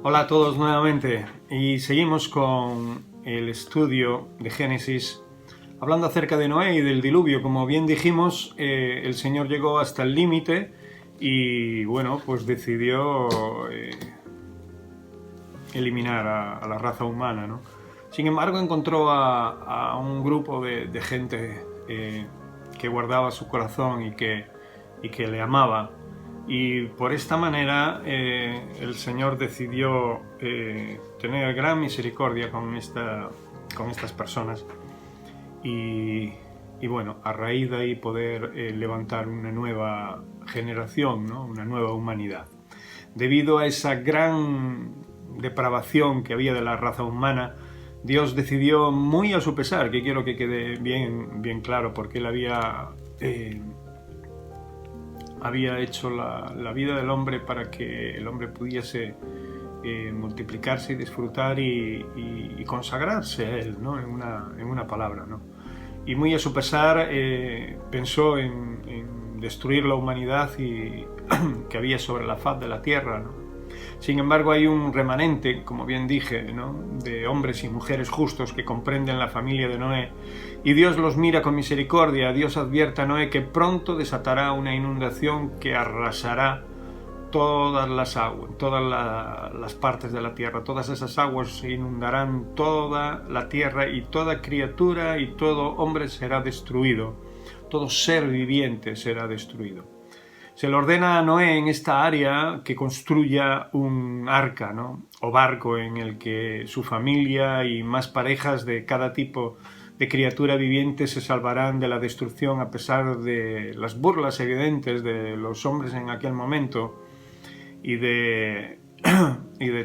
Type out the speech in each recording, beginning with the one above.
Hola a todos nuevamente y seguimos con el estudio de Génesis hablando acerca de Noé y del diluvio. Como bien dijimos, el Señor llegó hasta el límite y bueno, pues decidió eliminar a la raza humana, ¿no? Sin embargo, encontró a un grupo de gente que guardaba su corazón y que le amaba. Y por esta manera el Señor decidió tener gran misericordia con estas personas y bueno, a raíz de ahí poder levantar una nueva generación, ¿no? Una nueva humanidad. Debido a esa gran depravación que había de la raza humana, Dios decidió, muy a su pesar, que quiero que quede bien claro, porque Él había hecho la vida del hombre para que el hombre pudiese multiplicarse y disfrutar y consagrarse a Él, ¿no? en una palabra, ¿no? Y muy a su pesar pensó en destruir la humanidad que había sobre la faz de la tierra, ¿no? Sin embargo, hay un remanente, como bien dije, ¿no? De hombres y mujeres justos que comprenden la familia de Noé, y Dios los mira con misericordia. Dios advierte a Noé que pronto desatará una inundación que arrasará todas las aguas, todas las partes de la tierra. Todas esas aguas se inundarán toda la tierra, y toda criatura y todo hombre será destruido, todo ser viviente será destruido. Se le ordena a Noé en esta área que construya un arca, ¿no? O barco en el que su familia y más parejas de cada tipo de criatura viviente se salvarán de la destrucción, a pesar de las burlas evidentes de los hombres en aquel momento y de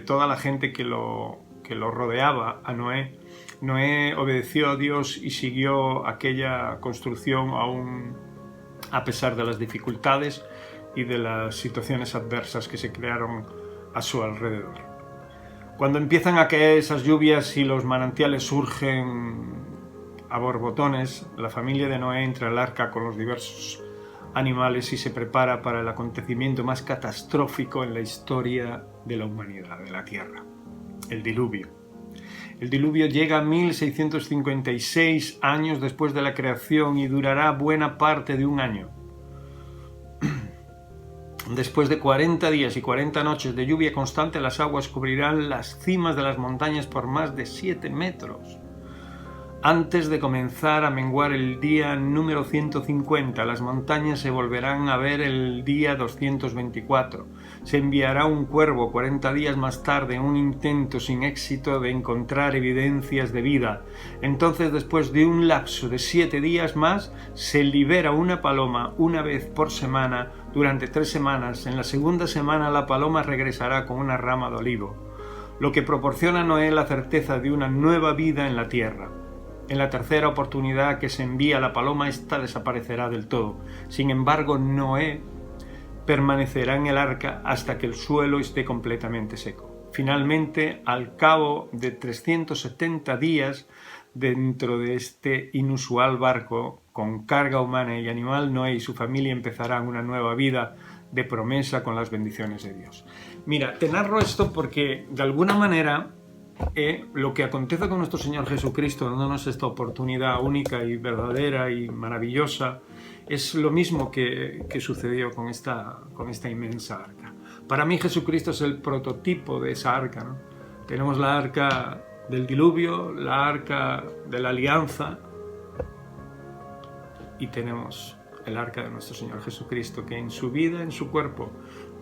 toda la gente que lo rodeaba a Noé. Noé obedeció a Dios y siguió aquella construcción aún a pesar de las dificultades y de las situaciones adversas que se crearon a su alrededor. Cuando empiezan a caer esas lluvias y los manantiales surgen a borbotones, la familia de Noé entra al arca con los diversos animales y se prepara para el acontecimiento más catastrófico en la historia de la humanidad, de la Tierra: el diluvio. El diluvio llega 1656 años después de la creación y durará buena parte de un año. Después de 40 días y 40 noches de lluvia constante, las aguas cubrirán las cimas de las montañas por más de 7 metros. Antes de comenzar a menguar el día número 150, las montañas se volverán a ver el día 224. Se enviará un cuervo 40 días más tarde en un intento sin éxito de encontrar evidencias de vida. Entonces, después de un lapso de 7 días más, se libera una paloma una vez por semana durante 3 semanas. En la segunda semana la paloma regresará con una rama de olivo, lo que proporciona a Noé la certeza de una nueva vida en la tierra. En la tercera oportunidad que se envía la paloma, esta desaparecerá del todo. Sin embargo, Noé permanecerá en el arca hasta que el suelo esté completamente seco. Finalmente, al cabo de 370 días, dentro de este inusual barco con carga humana y animal, Noé y su familia empezarán una nueva vida de promesa con las bendiciones de Dios. Mira, te narro esto porque de alguna manera lo que acontece con nuestro Señor Jesucristo, dándonos esta oportunidad única y verdadera y maravillosa, es lo mismo que sucedió con esta inmensa arca. Para mí Jesucristo es el prototipo de esa arca, ¿no? Tenemos la arca del diluvio, la arca de la alianza, y tenemos el arca de nuestro Señor Jesucristo, que en su vida, en su cuerpo,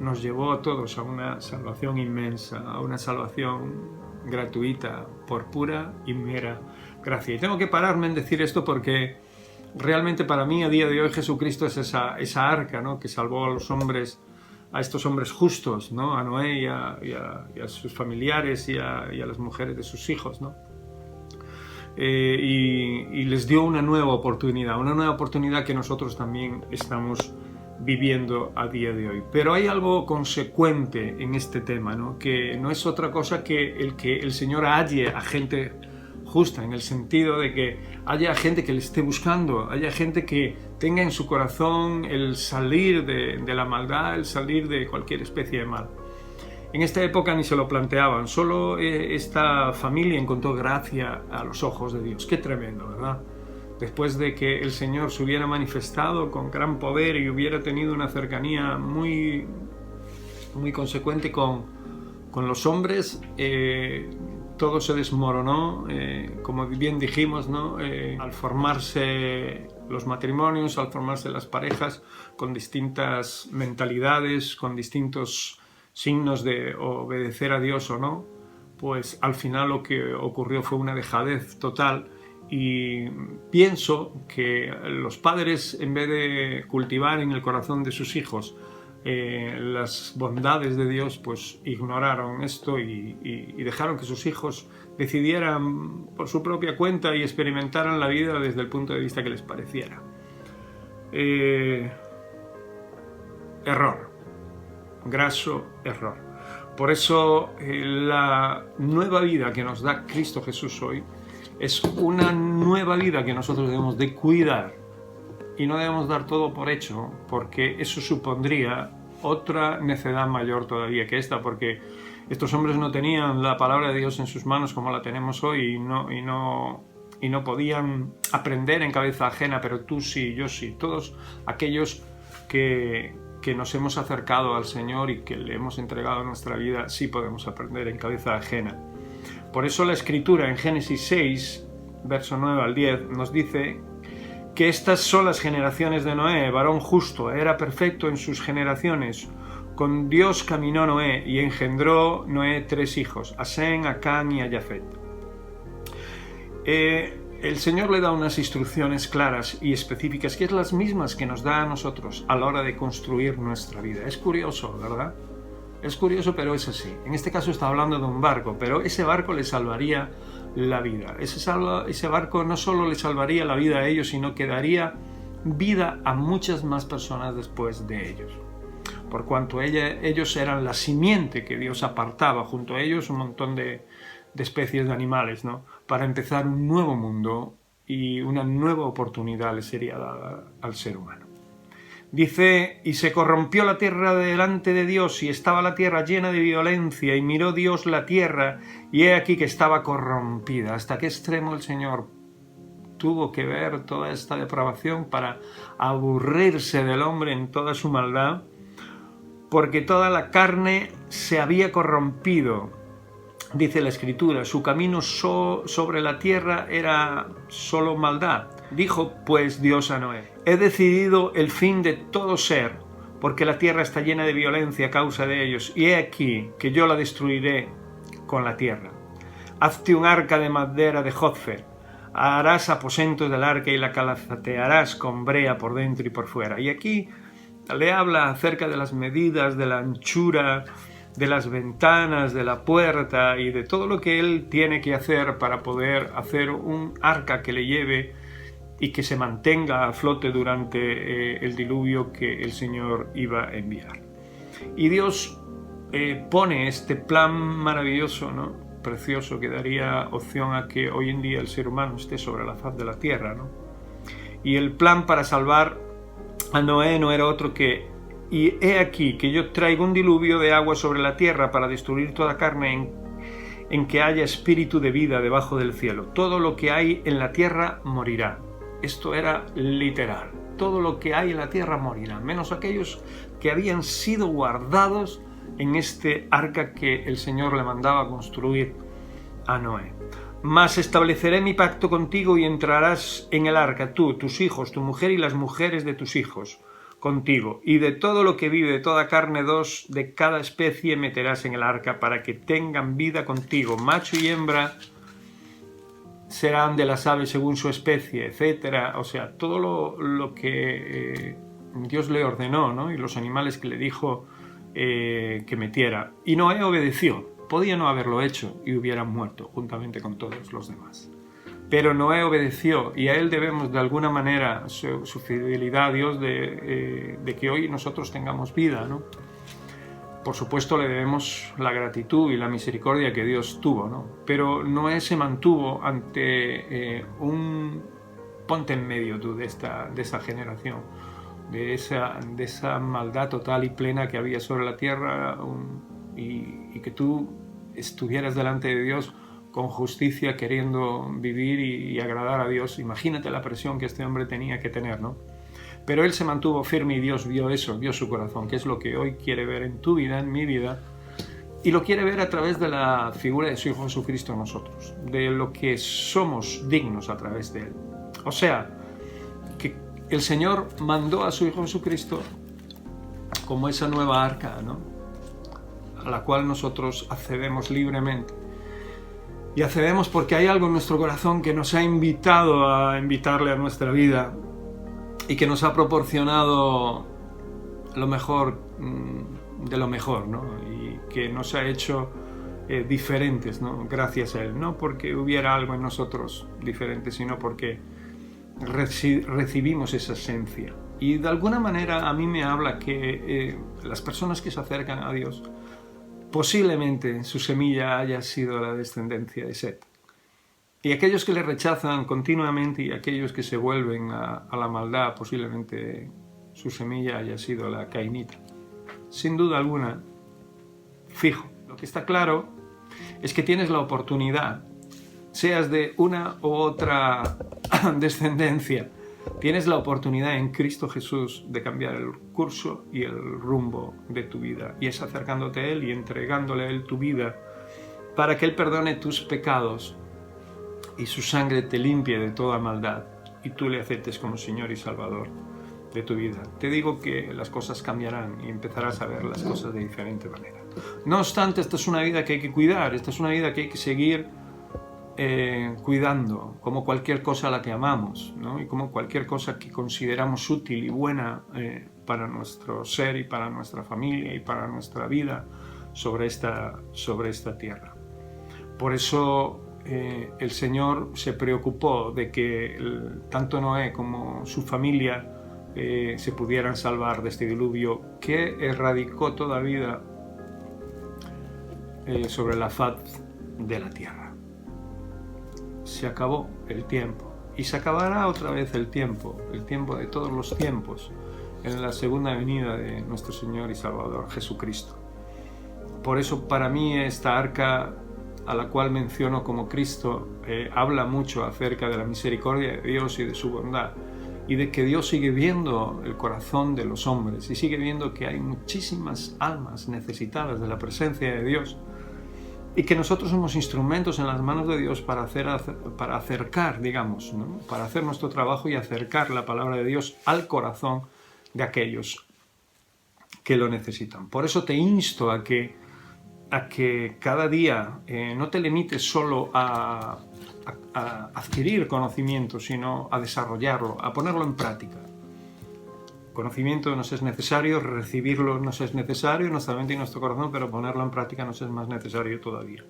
nos llevó a todos a una salvación inmensa, a una salvación gratuita, por pura y mera gracia. Y tengo que pararme en decir esto porque realmente para mí a día de hoy Jesucristo es esa arca, ¿no? Que salvó a los hombres, a estos hombres justos, ¿no? A Noé y a sus familiares y a las mujeres de sus hijos, ¿no? Y les dio una nueva oportunidad que nosotros también estamos viviendo a día de hoy. Pero hay algo consecuente en este tema, ¿no? Que no es otra cosa que el Señor halle a gente justa, en el sentido de que haya gente que le esté buscando, haya gente que tenga en su corazón el salir de la maldad, el salir de cualquier especie de mal. En esta época ni se lo planteaban, solo esta familia encontró gracia a los ojos de Dios. Qué tremendo, ¿verdad? Después de que el Señor se hubiera manifestado con gran poder y hubiera tenido una cercanía muy, muy consecuente con los hombres, todo se desmoronó, como bien dijimos, ¿no? Al formarse los matrimonios, al formarse las parejas con distintas mentalidades, con distintos signos de obedecer a Dios o no, pues al final lo que ocurrió fue una dejadez total. Y pienso que los padres, en vez de cultivar en el corazón de sus hijos las bondades de Dios, pues ignoraron esto y dejaron que sus hijos decidieran por su propia cuenta y experimentaran la vida desde el punto de vista que les pareciera. Error, graso error. Por eso la nueva vida que nos da Cristo Jesús hoy es una nueva vida que nosotros debemos de cuidar y no debemos dar todo por hecho, porque eso supondría otra necedad mayor todavía que esta, porque estos hombres no tenían la palabra de Dios en sus manos como la tenemos hoy y no podían aprender en cabeza ajena, pero tú sí, yo sí, todos aquellos que nos hemos acercado al Señor y que le hemos entregado nuestra vida, sí podemos aprender en cabeza ajena. Por eso la Escritura en Génesis 6, verso 9 al 10, nos dice que estas son las generaciones de Noé, varón justo, era perfecto en sus generaciones. Con Dios caminó Noé y engendró Noé 3 hijos, a Sem, a Cam y a Jafet. El Señor le da unas instrucciones claras y específicas, que es las mismas que nos da a nosotros a la hora de construir nuestra vida. Es curioso, ¿verdad? Es curioso, pero es así. En este caso está hablando de un barco, pero ese barco le salvaría la vida. Ese barco no solo le salvaría la vida a ellos, sino que daría vida a muchas más personas después de ellos. Por cuanto ellos eran la simiente que Dios apartaba, junto a ellos un montón de especies de animales, ¿no? Para empezar un nuevo mundo y una nueva oportunidad le sería dada al ser humano. Dice, y se corrompió la tierra delante de Dios, y estaba la tierra llena de violencia, y miró Dios la tierra, y he aquí que estaba corrompida. ¿Hasta qué extremo el Señor tuvo que ver toda esta depravación para aburrirse del hombre en toda su maldad? Porque toda la carne se había corrompido. Dice la Escritura, su camino sobre la tierra era solo maldad. Dijo pues Dios a Noé, he decidido el fin de todo ser, porque la tierra está llena de violencia a causa de ellos, y he aquí que yo la destruiré con la tierra. Hazte un arca de madera de josfer, harás aposentos del arca y la calafatearás con brea por dentro y por fuera. Y aquí le habla acerca de las medidas, de la anchura, de las ventanas, de la puerta y de todo lo que él tiene que hacer para poder hacer un arca que le lleve y que se mantenga a flote durante el diluvio que el Señor iba a enviar. Y Dios pone este plan maravilloso, ¿no? Precioso, que daría opción a que hoy en día el ser humano esté sobre la faz de la tierra, ¿no? Y el plan para salvar a Noé no era otro que: y he aquí que yo traigo un diluvio de agua sobre la tierra para destruir toda carne en que haya espíritu de vida debajo del cielo. Todo lo que hay en la tierra morirá. Esto era literal. Todo lo que hay en la tierra morirá, menos aquellos que habían sido guardados en este arca que el Señor le mandaba construir a Noé. Mas estableceré mi pacto contigo y entrarás en el arca, tú, tus hijos, tu mujer y las mujeres de tus hijos contigo, y de todo lo que vive, de toda carne, 2 de cada especie meterás en el arca para que tengan vida contigo. Macho y hembra serán de las aves según su especie, etcétera. O sea, todo lo que Dios le ordenó, ¿no? Y los animales que le dijo que metiera. Y Noé obedeció. Podía no haberlo hecho y hubieran muerto juntamente con todos los demás. Pero Noé obedeció, y a él debemos de alguna manera su fidelidad a Dios de que hoy nosotros tengamos vida, ¿no? Por supuesto le debemos la gratitud y la misericordia que Dios tuvo, ¿no? Pero Noé se mantuvo ante un ponte en medio tú de esa generación, de esa maldad total y plena que había sobre la tierra, y que tú estuvieras delante de Dios con justicia, queriendo vivir y agradar a Dios. Imagínate la presión que este hombre tenía que tener, ¿no? Pero él se mantuvo firme y Dios vio eso, vio su corazón, que es lo que hoy quiere ver en tu vida, en mi vida, y lo quiere ver a través de la figura de su Hijo Jesucristo en nosotros, de lo que somos dignos a través de él. O sea, que el Señor mandó a su Hijo Jesucristo como esa nueva arca, ¿no? A la cual nosotros accedemos libremente. Y accedemos porque hay algo en nuestro corazón que nos ha invitado a invitarle a nuestra vida y que nos ha proporcionado lo mejor de lo mejor, ¿no? Y que nos ha hecho diferentes, ¿no? Gracias a él. No porque hubiera algo en nosotros diferente, sino porque recibimos esa esencia. Y de alguna manera a mí me habla que las personas que se acercan a Dios, posiblemente su semilla haya sido la descendencia de Set. Y aquellos que le rechazan continuamente y aquellos que se vuelven a la maldad, posiblemente su semilla haya sido la cainita. Sin duda alguna, fijo. Lo que está claro es que tienes la oportunidad, seas de una u otra descendencia, tienes la oportunidad en Cristo Jesús de cambiar el curso y el rumbo de tu vida. Y es acercándote a Él y entregándole a Él tu vida para que Él perdone tus pecados y su sangre te limpie de toda maldad y tú le aceptes como Señor y Salvador de tu vida. Te digo que las cosas cambiarán y empezarás a ver las cosas de diferente manera. No obstante, esta es una vida que hay que cuidar, esta es una vida que hay que seguir cuidando, como cualquier cosa a la que amamos, ¿no? Y como cualquier cosa que consideramos útil y buena para nuestro ser y para nuestra familia y para nuestra vida sobre esta tierra. Por eso el Señor se preocupó de que tanto Noé como su familia se pudieran salvar de este diluvio que erradicó toda vida sobre la faz de la tierra. Se acabó el tiempo y se acabará otra vez el tiempo de todos los tiempos, en la segunda venida de nuestro Señor y Salvador Jesucristo. Por eso para mí esta arca, a la cual menciono como Cristo, habla mucho acerca de la misericordia de Dios y de su bondad, y de que Dios sigue viendo el corazón de los hombres y sigue viendo que hay muchísimas almas necesitadas de la presencia de Dios, y que nosotros somos instrumentos en las manos de Dios para acercar, digamos, ¿no? Para hacer nuestro trabajo y acercar la palabra de Dios al corazón de aquellos que lo necesitan. Por eso te insto a que cada día no te limites solo a adquirir conocimiento, sino a desarrollarlo, a ponerlo en práctica. Conocimiento nos es necesario, recibirlo nos es necesario en nuestra mente y nuestro corazón, pero ponerlo en práctica nos es más necesario todavía.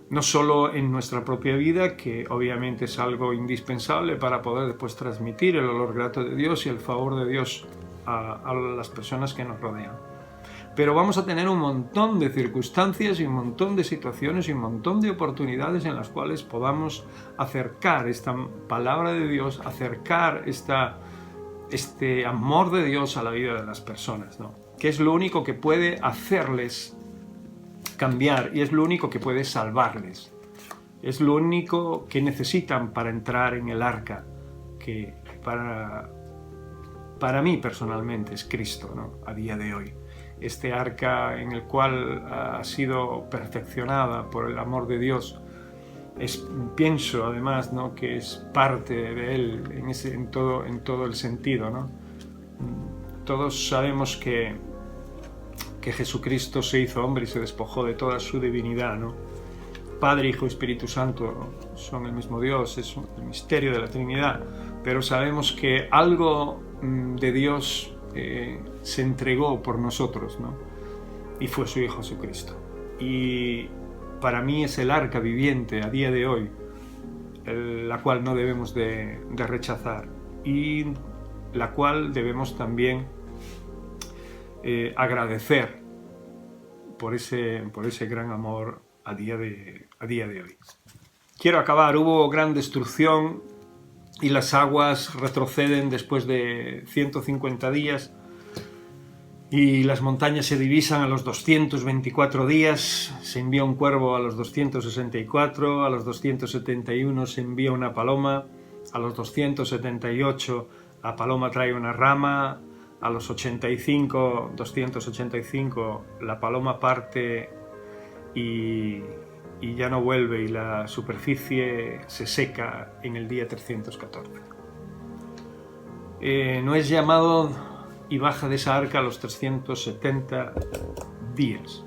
No solo en nuestra propia vida, que obviamente es algo indispensable para poder después transmitir el olor grato de Dios y el favor de Dios a las personas que nos rodean. Pero vamos a tener un montón de circunstancias y un montón de situaciones y un montón de oportunidades en las cuales podamos acercar esta palabra de Dios, acercar este amor de Dios a la vida de las personas, ¿no? Que es lo único que puede hacerles cambiar y es lo único que puede salvarles. Es lo único que necesitan para entrar en el arca, que para mí personalmente es Cristo, ¿no? A día de hoy. Este arca en el cual ha sido perfeccionada por el amor de Dios. Pienso además, ¿no?, que es parte de él en todo el sentido, ¿no? Todos sabemos que Jesucristo se hizo hombre y se despojó de toda su divinidad, ¿no? Padre, Hijo y Espíritu Santo son el mismo Dios, es el misterio de la Trinidad, pero sabemos que algo de Dios se entregó por nosotros, ¿no? Y fue su Hijo Jesucristo. Y para mí es el arca viviente a día de hoy, la cual no debemos de rechazar y la cual debemos también agradecer por ese gran amor a día de hoy. Quiero acabar. Hubo gran destrucción y las aguas retroceden después de 150 días Y las montañas se divisan a los 224 días, se envía un cuervo a los 264, a los 271 se envía una paloma, a los 278 la paloma trae una rama, a los 285 la paloma parte y ya no vuelve, y la superficie se seca en el día 314. No es llamado y baja de esa arca a los 370 días.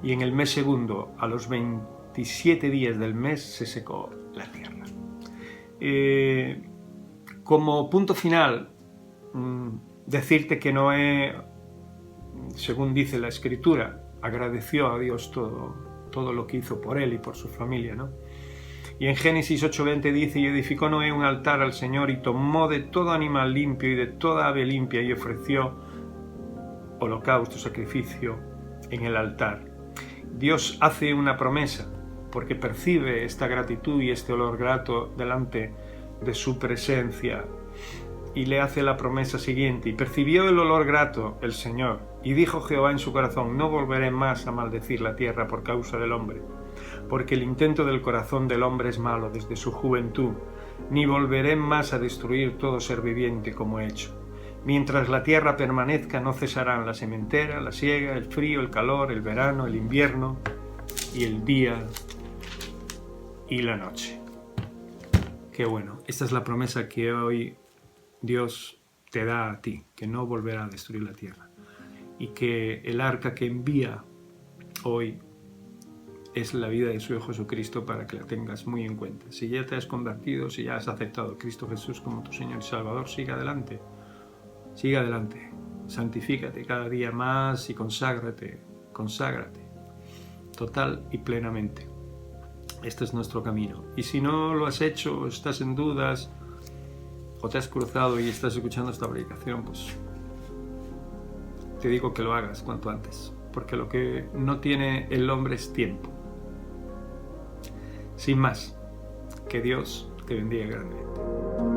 Y en el mes segundo, a los 27 días del mes, se secó la tierra. Como punto final, decirte que Noé, según dice la Escritura, agradeció a Dios todo lo que hizo por él y por su familia, ¿no? Y en Génesis 8:20 dice: y edificó Noé un altar al Señor, y tomó de todo animal limpio y de toda ave limpia, y ofreció holocausto, sacrificio en el altar. Dios hace una promesa, porque percibe esta gratitud y este olor grato delante de su presencia, y le hace la promesa siguiente: y percibió el olor grato el Señor, y dijo Jehová en su corazón: no volveré más a maldecir la tierra por causa del hombre, porque el intento del corazón del hombre es malo desde su juventud, ni volveré más a destruir todo ser viviente como he hecho. Mientras la tierra permanezca, no cesarán la sementera, la siega, el frío, el calor, el verano, el invierno, y el día y la noche. Qué bueno, esta es la promesa que hoy Dios te da a ti, que no volverá a destruir la tierra, y que el arca que envía hoy es la vida de su Hijo Jesucristo, para que la tengas muy en cuenta. Si ya te has convertido, si ya has aceptado a Cristo Jesús como tu Señor y Salvador, sigue adelante, santifícate cada día más y conságrate total y plenamente. Este es nuestro camino. Y si no lo has hecho, estás en dudas, o te has cruzado y estás escuchando esta predicación, pues te digo que lo hagas cuanto antes, porque lo que no tiene el hombre es tiempo. Sin más, que Dios te bendiga grandemente.